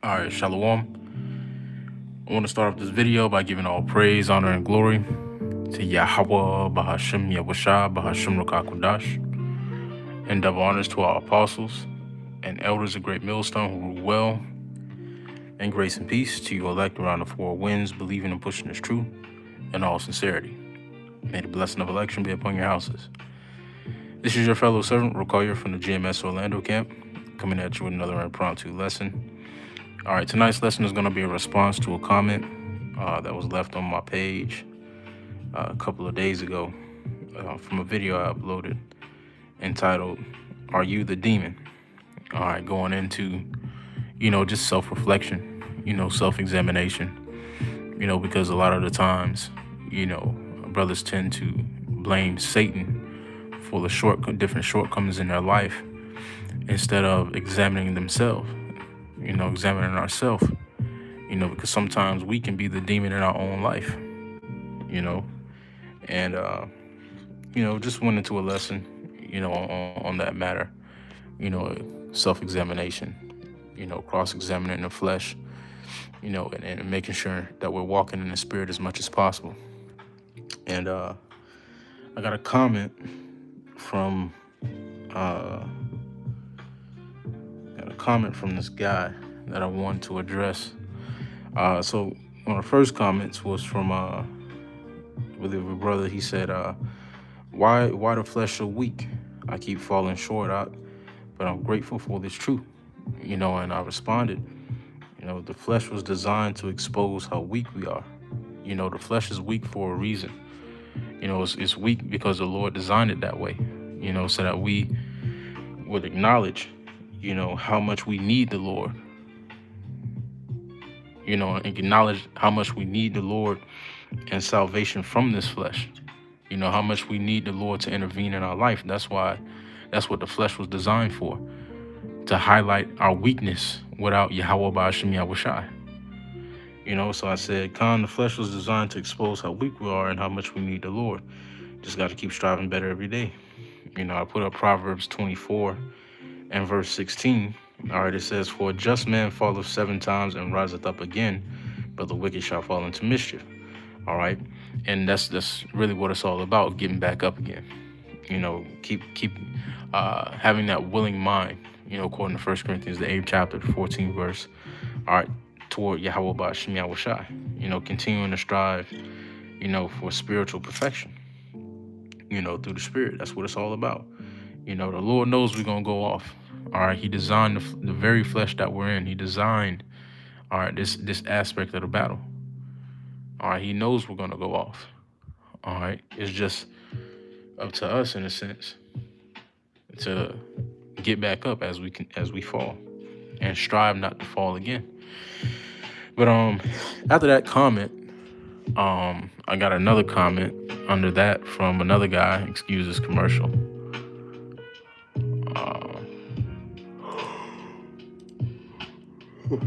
All right, Shalom. I want to start off this video by giving all praise, honor, and glory to Yahweh, Bahashim, Yahushua, Bahashim Rukakudash, and double honors to our apostles and elders of Great Millstone who rule well, and grace and peace to you elect around the four winds, believing and pushing this truth in all sincerity. May the blessing of election be upon your houses. This is your fellow servant, Rukoya from the GMS Orlando camp, coming at you with another impromptu lesson. All right, tonight's lesson is going to be a response to a comment that was left on my page a couple of days ago from a video I uploaded entitled, "Are You the Demon?" All right, going into, just self-reflection, self-examination, because a lot of the times, brothers tend to blame Satan for the different shortcomings in their life instead of examining themselves. Examining ourselves, because sometimes we can be the demon in our own life, and, just went into a lesson, on that matter, self-examination, cross-examining the flesh, and making sure that we're walking in the spirit as much as possible. And I got a comment from, this guy that I wanted to address. So one of the first comments was from I believe a brother. He said, why the flesh so weak? I keep falling short, but I'm grateful for this truth. And I responded, the flesh was designed to expose how weak we are. The flesh is weak for a reason. It's weak because the Lord designed it that way, so that we would acknowledge how much we need the Lord, and acknowledge how much we need the Lord and salvation from this flesh, how much we need the Lord to intervene in our life. That's what the flesh was designed for, to highlight our weakness without Yahweh Ba'ashim Yahushai. So I said, the flesh was designed to expose how weak we are and how much we need the Lord. Just got to keep striving better every day. I put up Proverbs 24 and verse 16. All right, it says, "For a just man falleth 7 times and riseth up again, but the wicked shall fall into mischief." All right, and that's really what it's all about, getting back up again. Keep having that willing mind. According to 1 Corinthians, the 8th chapter, the 14th verse. All right, toward Yahweh Ba'ashim Yahushai. Continuing to strive, for spiritual perfection. Through the Spirit. That's what it's all about. The Lord knows we're gonna go off. All right, He designed the very flesh that we're in. He designed, all right, this aspect of the battle. All right, He knows we're gonna go off. All right, it's just up to us in a sense to get back up as we fall, and strive not to fall again. But after that comment, I got another comment under that from another guy. Excuse this commercial.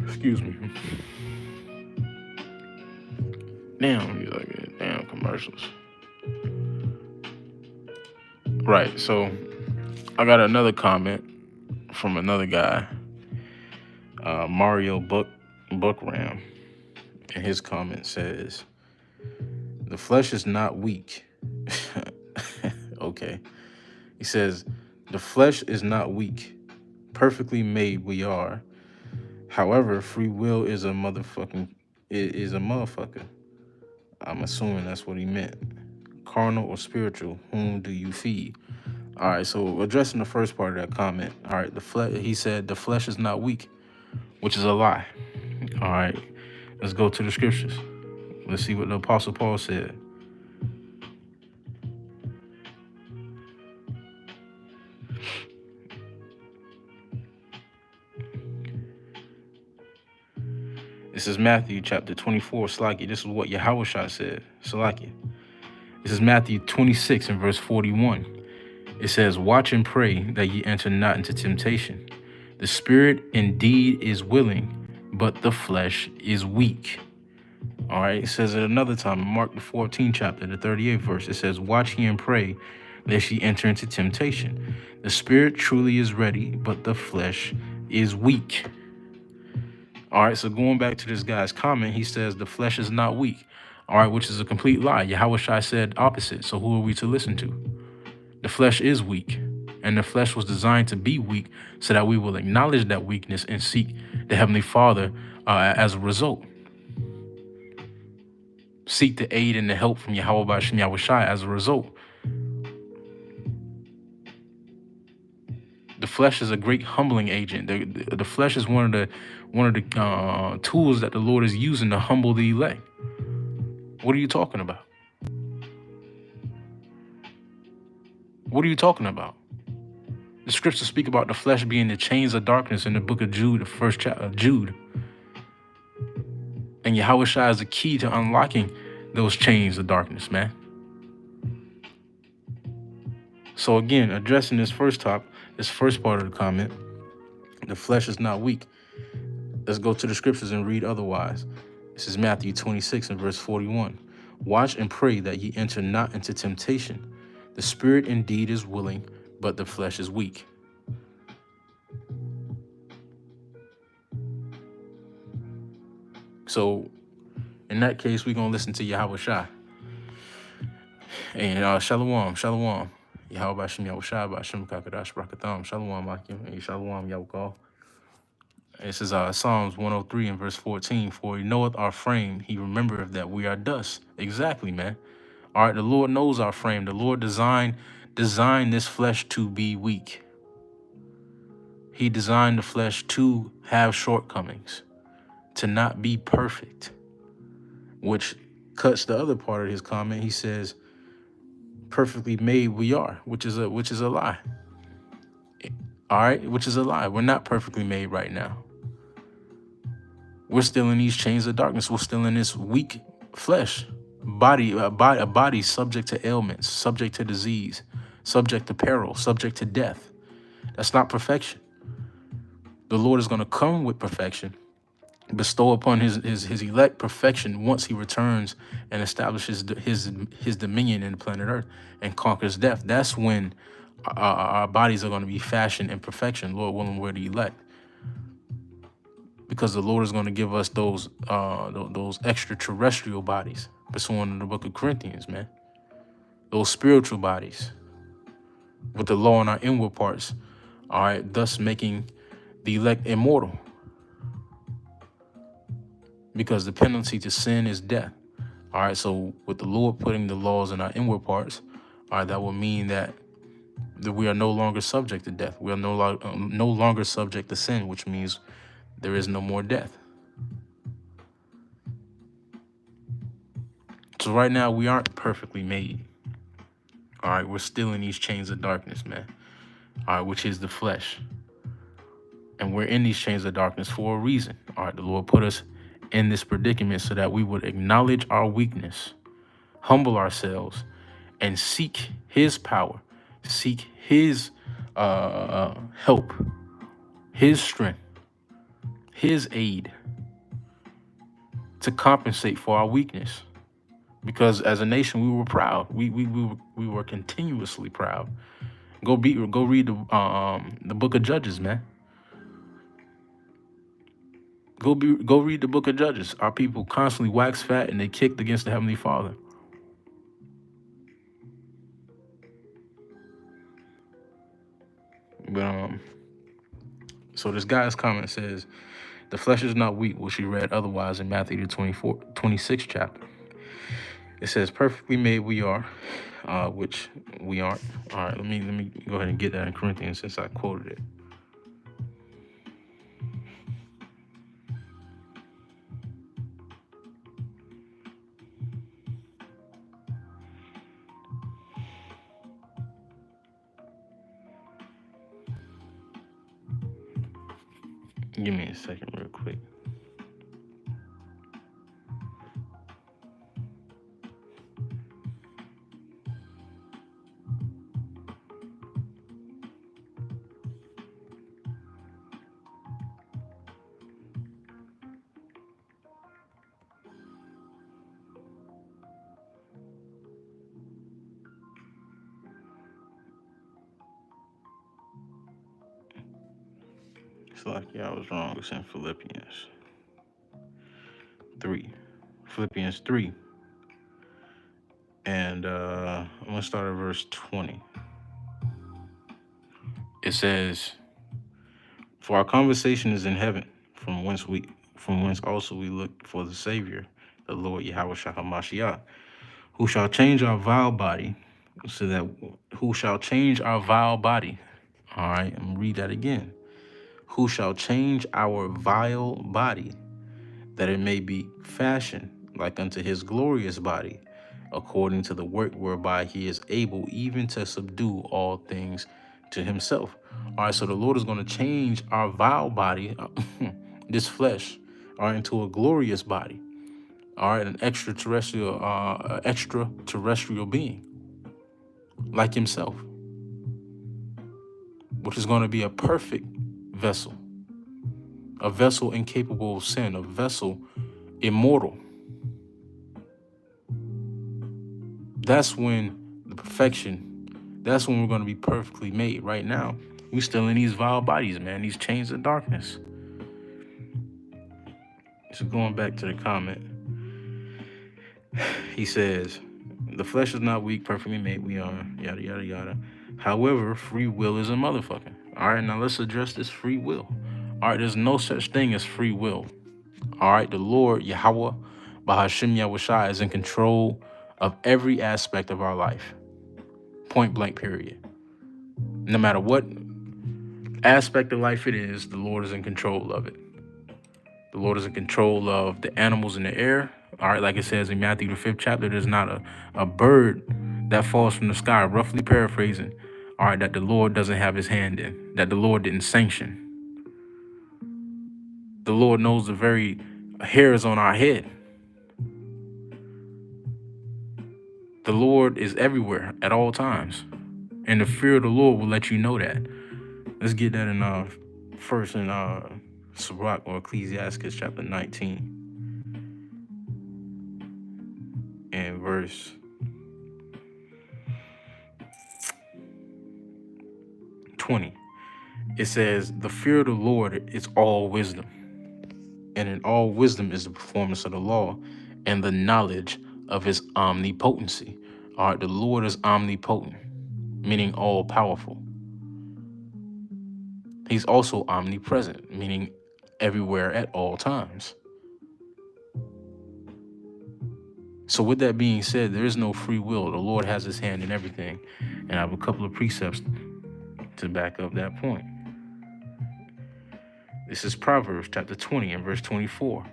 Excuse me. Damn commercials. Right, so I got another comment from another guy, Mario Bookram, and his comment says, "The flesh is not weak." Okay. He says, "The flesh is not weak. Perfectly made we are. However, free will is a motherfucker. I'm assuming that's what he meant. Carnal or spiritual, whom do you feed?" All right, so addressing the first part of that comment. All right, he said the flesh is not weak, which is a lie. All right, let's go to the scriptures. Let's see what the Apostle Paul said. This is Matthew chapter 24, Salaki. This is what Yahushua said, Salaki. This is Matthew 26 and verse 41. It says, "Watch and pray that ye enter not into temptation. The spirit indeed is willing, but the flesh is weak." All right, it says at another time in Mark the 14th chapter, the 38th verse, it says, "Watch ye and pray lest ye enter into temptation. The spirit truly is ready, but the flesh is weak." All right, so going back to this guy's comment, he says the flesh is not weak. All right, which is a complete lie. Yahweh Shai said opposite. So who are we to listen to? The flesh is weak, and the flesh was designed to be weak so that we will acknowledge that weakness and seek the Heavenly Father as a result. Seek the aid and the help from Yahweh B'Shem Yahweh Shai as a result. The flesh is a great humbling agent. The flesh is one of the tools that the Lord is using to humble the elect. What are you talking about? What are you talking about? The scriptures speak about the flesh being the chains of darkness in the book of Jude, the first chapter of Jude. And Yahweh Shai is the key to unlocking those chains of darkness, man. So again, addressing this first part of the comment, the flesh is not weak. Let's go to the scriptures and read otherwise. This is Matthew 26 and verse 41. Watch and pray that ye enter not into temptation. The spirit indeed is willing, but the flesh is weak. So in that case, we're going to listen to Yahweh Shai. And shalom. Yahweh B'Shem Yahweh Shai B'Shem Kakadash Brakatham. Shalom, Akim. And shalom, Yahweh. This is Psalms 103 and verse 14. For he knoweth our frame, he remembereth that we are dust. Exactly, man. All right, the Lord knows our frame. The Lord designed this flesh to be weak. He designed the flesh to have shortcomings, to not be perfect, which cuts the other part of his comment. He says, perfectly made we are, which is a lie. All right, which is a lie. We're not perfectly made right now. We're still in these chains of darkness. We're still in this weak flesh, a body subject to ailments, subject to disease, subject to peril, subject to death. That's not perfection. The Lord is going to come with perfection, bestow upon his elect perfection once he returns and establishes his dominion in the planet Earth and conquers death. That's when our bodies are going to be fashioned in perfection. Lord willing, we're the elect, because the Lord is going to give us those extraterrestrial bodies, pursuant to the book of Corinthians, man. Those spiritual bodies with the law in our inward parts, all right, thus making the elect immortal. Because the penalty to sin is death. All right, so with the Lord putting the laws in our inward parts, all right, that will mean that we are no longer subject to death. We are no longer subject to sin, which means there is no more death. So right now, we aren't perfectly made. All right, we're still in these chains of darkness, man. All right, which is the flesh. And we're in these chains of darkness for a reason. All right, the Lord put us in this predicament so that we would acknowledge our weakness, humble ourselves, and seek his power, seek his help, his strength, his aid to compensate for our weakness. Because as a nation, we were proud. We were continuously proud. Go read the book of Judges, man. Go read the book of Judges. Our people constantly waxed fat and they kicked against the Heavenly Father. But so this guy's comment says, the flesh is not weak, which he read otherwise in Matthew the 26th chapter. It says, perfectly made we are, which we aren't. All right, let me go ahead and get that in Corinthians since I quoted it. Give me a second real quick. It's like, yeah, I was wrong. It's in Philippians. 3. Philippians 3. And I'm going to start at verse 20. It says, "For our conversation is in heaven, from whence also we look for the Savior, the Lord Yahweh Shah HaMashiach, who shall change our vile body, so that who shall change our vile body." All right, I'm gonna read that again. "Who shall change our vile body, that it may be fashioned like unto his glorious body, according to the work whereby he is able even to subdue all things to himself." All right, so the Lord is going to change our vile body, this flesh, all right, into a glorious body, all right, an extraterrestrial being like himself, which is going to be a perfect vessel, a vessel incapable of sin, a vessel immortal. That's when the perfection, that's when we're going to be perfectly made. Right now, we still in these vile bodies, man, these chains of darkness. So going back to the comment, he says, "The flesh is not weak, perfectly made. We are, yada, yada, yada. However, free will is a motherfucker." All right, now let's address this free will. All right, there's no such thing as free will. All right, the Lord, Yahweh, Bahashim Yahushua, is in control of every aspect of our life. Point blank, period. No matter what aspect of life it is, the Lord is in control of it. The Lord is in control of the animals in the air. All right, like it says in Matthew, the 5th chapter, there's not a bird that falls from the sky, roughly paraphrasing, all right, that the Lord doesn't have his hand in, that the Lord didn't sanction. The Lord knows the very hairs on our head. The Lord is everywhere at all times. And the fear of the Lord will let you know that. Let's get that in first in Sirach or Ecclesiastes chapter 19 and verse 20. It says, "The fear of the Lord is all wisdom, and in all wisdom is the performance of the law and the knowledge of his omnipotency." All right, the Lord is omnipotent, meaning all powerful. He's also omnipresent, meaning everywhere at all times. So with that being said, there is no free will. The Lord has his hand in everything. And I have a couple of precepts to back up that point. This is Proverbs chapter 20 and verse 24.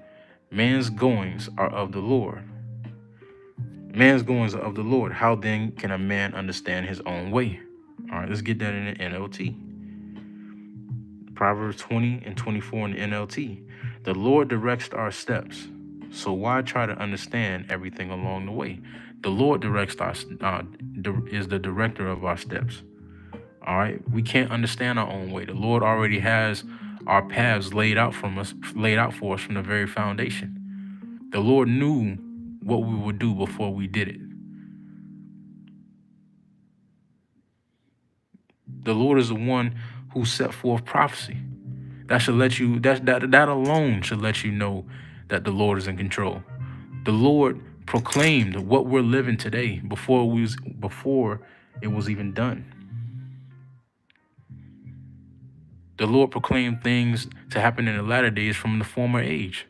"Man's goings are of the Lord. Man's goings are of the Lord. How then can a man understand his own way?" All right, let's get that in the NLT. Proverbs 20 and 24 in the NLT. "The Lord directs our steps, so why try to understand everything along the way?" The Lord directs is the director of our steps. All right, we can't understand our own way. The Lord already has our paths laid out for us from the very foundation. The Lord knew what we would do before we did it. The Lord is the one who set forth prophecy. That should let you, that alone should let you know that the Lord is in control. The Lord proclaimed what we're living today before it was even done. The Lord proclaimed things to happen in the latter days from the former age.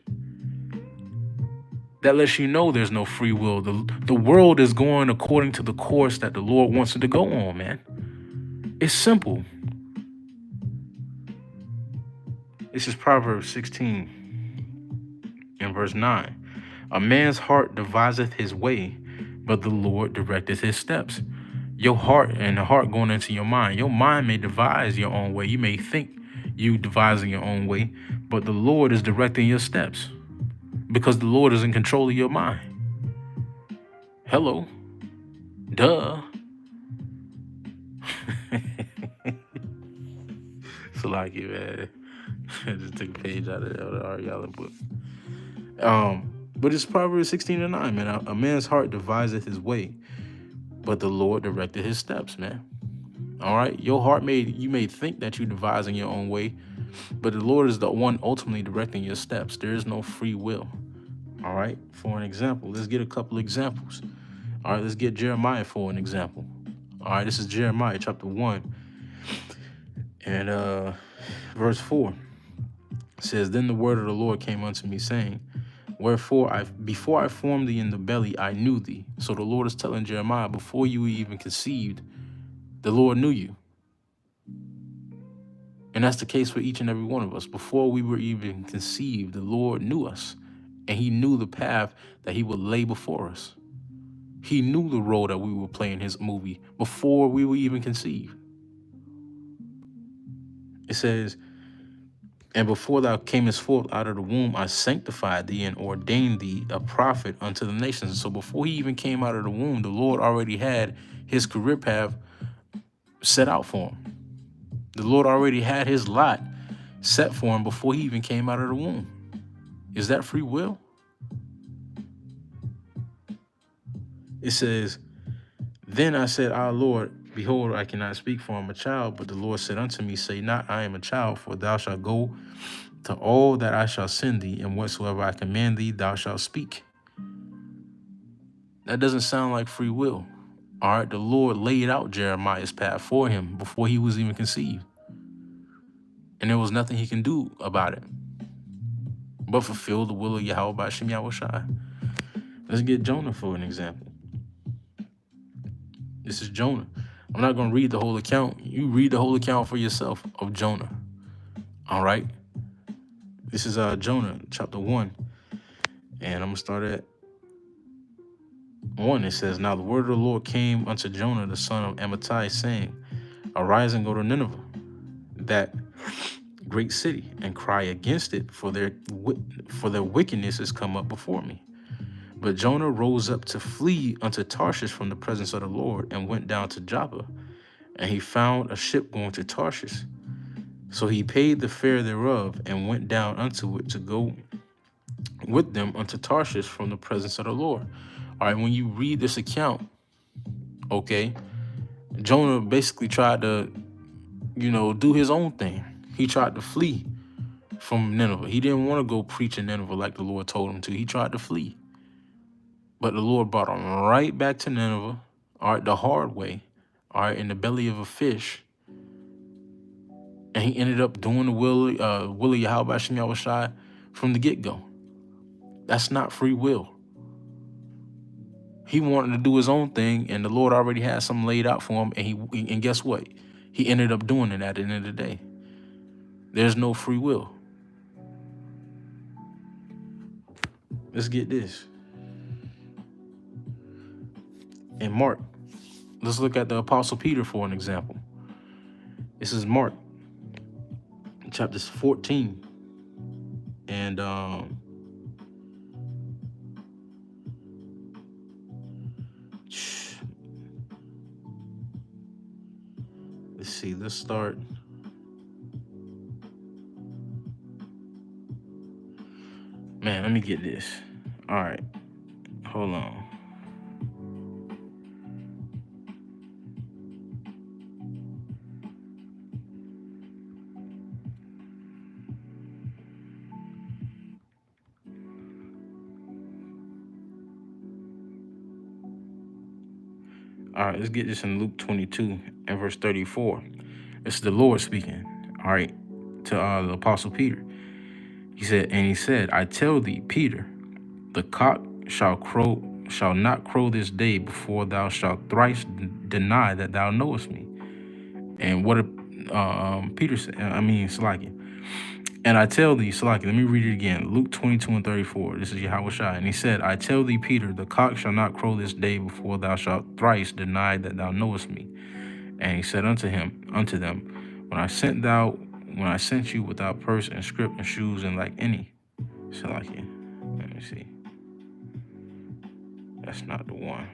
That lets you know there's no free will. The world is going according to the course that the Lord wants it to go on, man. It's simple. This is Proverbs 16 and verse 9. "A man's heart deviseth his way, but the Lord directeth his steps." Your heart and the heart going into your mind. Your mind may devise your own way. You may think you devising your own way, but the Lord is directing your steps because the Lord is in control of your mind. Hello. Duh. So like you, man. Just took a page out of the Ariella book. But it's Proverbs 16 and 9, man. A man's heart deviseth his way, but the Lord directed his steps, man. All right, your heart you may think that you're devising your own way, but the Lord is the one ultimately directing your steps. There is no free will. All right, for an example, let's get a couple examples. All right, let's get Jeremiah for an example. All right, this is Jeremiah chapter 1 and verse 4. It says, Then the word of the Lord came unto me, saying, Wherefore before I formed thee in the belly, I knew thee. So the Lord is telling Jeremiah, before you were even conceived, the Lord knew you. And that's the case for each and every one of us. Before we were even conceived, the Lord knew us, and he knew the path that he would lay before us. He knew the role that we would play in his movie before we were even conceived. It says, And before thou camest forth out of the womb, I sanctified thee and ordained thee a prophet unto the nations. So before he even came out of the womb, the Lord already had his career path set out for him. The Lord already had his lot set for him before he even came out of the womb. Is that free will? It says, Then I said, Our Lord, behold, I cannot speak, for I am a child. But the Lord said unto me, Say not, I am a child, for thou shalt go to all that I shall send thee, and whatsoever I command thee, thou shalt speak. That doesn't sound like free will. All right, the Lord laid out Jeremiah's path for him before he was even conceived. And there was nothing he can do about it but fulfill the will of Yahweh B'Shem Yahushai. Let's get Jonah for an example. This is Jonah. I'm not going to read the whole account. You read the whole account for yourself of Jonah. All right? This is Jonah chapter 1. And I'm going to start at 1. It says, Now the word of the Lord came unto Jonah, the son of Amittai, saying, Arise and go to Nineveh, that great city, and cry against it, for their wickedness is come up before me. But Jonah rose up to flee unto Tarshish from the presence of the Lord, and went down to Joppa, and he found a ship going to Tarshish. So he paid the fare thereof, and went down unto it to go with them unto Tarshish from the presence of the Lord. All right, when you read this account, okay, Jonah basically tried to, do his own thing. He tried to flee from Nineveh. He didn't want to go preach in Nineveh like the Lord told him to. He tried to flee. But the Lord brought him right back to Nineveh, all right, the hard way, all right, in the belly of a fish. And he ended up doing the will of Yahweh B'Shem Yahushai from the get-go. That's not free will. He wanted to do his own thing, and the Lord already had something laid out for him, and guess what? He ended up doing it at the end of the day. There's no free will. Let's get this. In Mark, let's look at the Apostle Peter for an example. This is Mark, chapter 14. And let's see, let's start. Man, let me get this. All right, hold on. All right, let's get this in Luke 22 and verse 34. This is the Lord speaking, all right, to the Apostle Peter. He said, I tell thee, Peter, the cock shall not crow this day before thou shalt thrice deny that thou knowest me. And what Peter said, Salakia. And I tell thee, Salakia, let me read it again. Luke 22 and 34. This is Yahushua. And he said, I tell thee, Peter, the cock shall not crow this day before thou shalt thrice deny that thou knowest me. And he said unto them, when I sent you without purse and scrip and shoes and like any. Salakia. Let me see. That's not the one.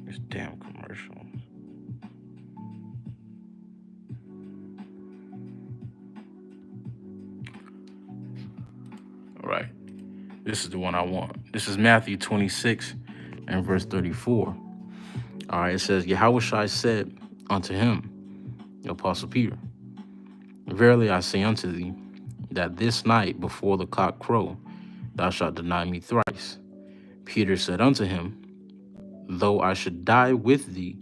This damn commercial. All right. This is the one I want. This is Matthew 26 and verse 34. All right, it says, Yahushua said unto him, the Apostle Peter, verily I say unto thee, that this night before the cock crow, thou shalt deny me thrice. Peter said unto him, though I should die with thee,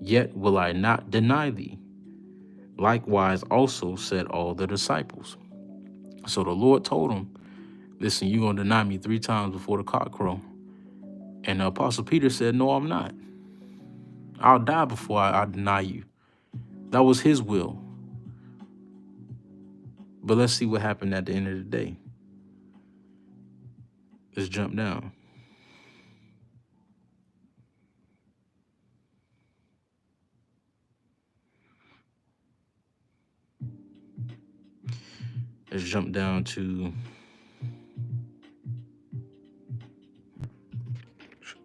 yet will I not deny thee. Likewise also said all the disciples. So the Lord told him, listen, you're going to deny me 3 times before the cock crow. And the Apostle Peter said, no, I'm not. I'll die before I deny you. That was his will. But let's see what happened at the end of the day. Let's jump down. Let's jump down to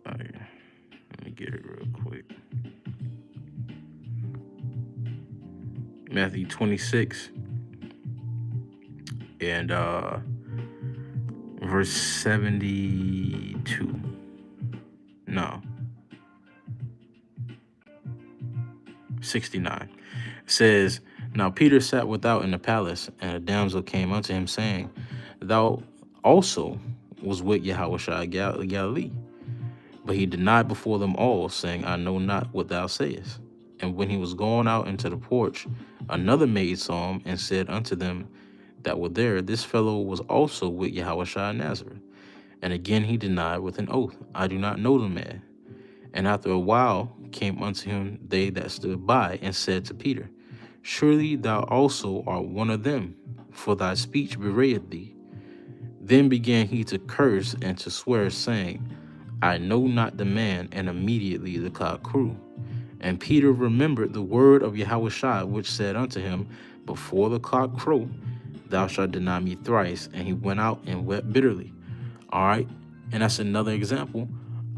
let me get it real quick. Matthew 26 and verse 72. No. 69. It says, now Peter sat without in the palace, and a damsel came unto him, saying, thou also was with Yahushua Galilee. But he denied before them all, saying, I know not what thou sayest. And when he was gone out into the porch, another maid saw him, and said unto them that were there, this fellow was also with Yahushua Nazareth. And again he denied with an oath, I do not know the man. And after a while came unto him they that stood by, and said to Peter, surely thou also art one of them, for thy speech bewrayeth thee. Then began he to curse and to swear, saying, I know not the man. And immediately the cock crew. And Peter remembered the word of Yahushua, which said unto him, before the cock crow, thou shalt deny me thrice. And he went out and wept bitterly. All right. And that's another example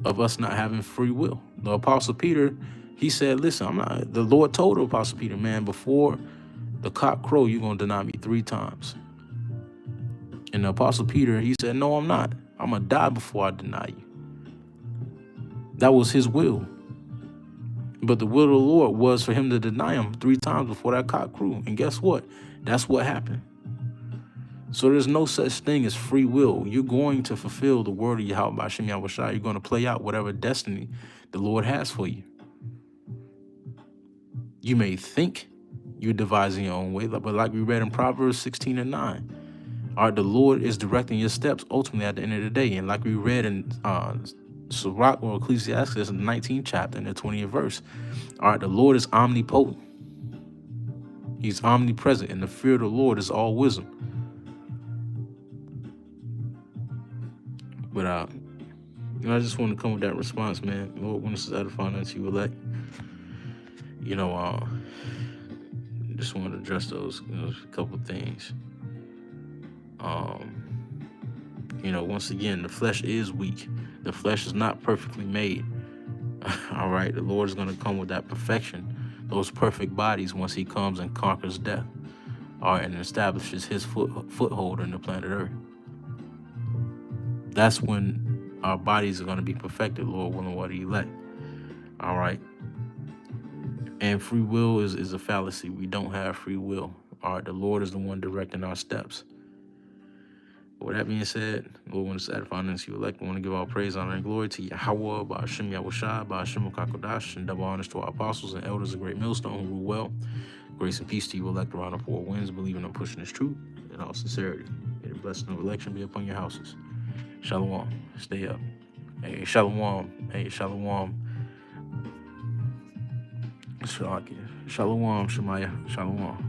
of us not having free will. The Apostle Peter, he said, listen, the Lord told the Apostle Peter, man, before the cock crow, you're going to deny me 3 times. And the Apostle Peter, he said, no, I'm not. I'm going to die before I deny you. That was his will. But the will of the Lord was for him to deny him 3 times before that cock crew. And guess what? That's what happened. So there's no such thing as free will. You're going to fulfill the word of Yahweh B'Shem Yahushua. You're going to play out whatever destiny the Lord has for you. You may think you're devising your own way, but like we read in Proverbs 16 and 9, all right, the Lord is directing your steps ultimately at the end of the day. And like we read in Sirach or Ecclesiastes in the 19th chapter in the 20th verse, all right, the Lord is omnipotent. He's omnipresent, and the fear of the Lord is all wisdom. But I just want to come with that response, man. Lord, when this is edifying unto you elect, just want to address those couple things. Once again, the flesh is weak. The flesh is not perfectly made. All right, the Lord is going to come with that perfection, those perfect bodies, once he comes and conquers death, all right, and establishes his foothold in the planet Earth. That's when our bodies are going to be perfected, Lord willing, what he elect. All right. And free will is a fallacy. We don't have free will. All right, the Lord is the one directing our steps. With that being said, Lord, when it's edifying unto you elect, I want to give all praise, honor, and glory to Yahweh, B'Shem Yahushua, B'Shem Kakodash, and double honors to our apostles and elders of Great Millstone who rule well. Grace and peace to you elect around the 4 winds, believing and pushing this truth in all sincerity. May the blessing of election be upon your houses. Shalom. Stay up. Hey, shalom. Hey, shalom. Shalom. Shemaya. Shalom.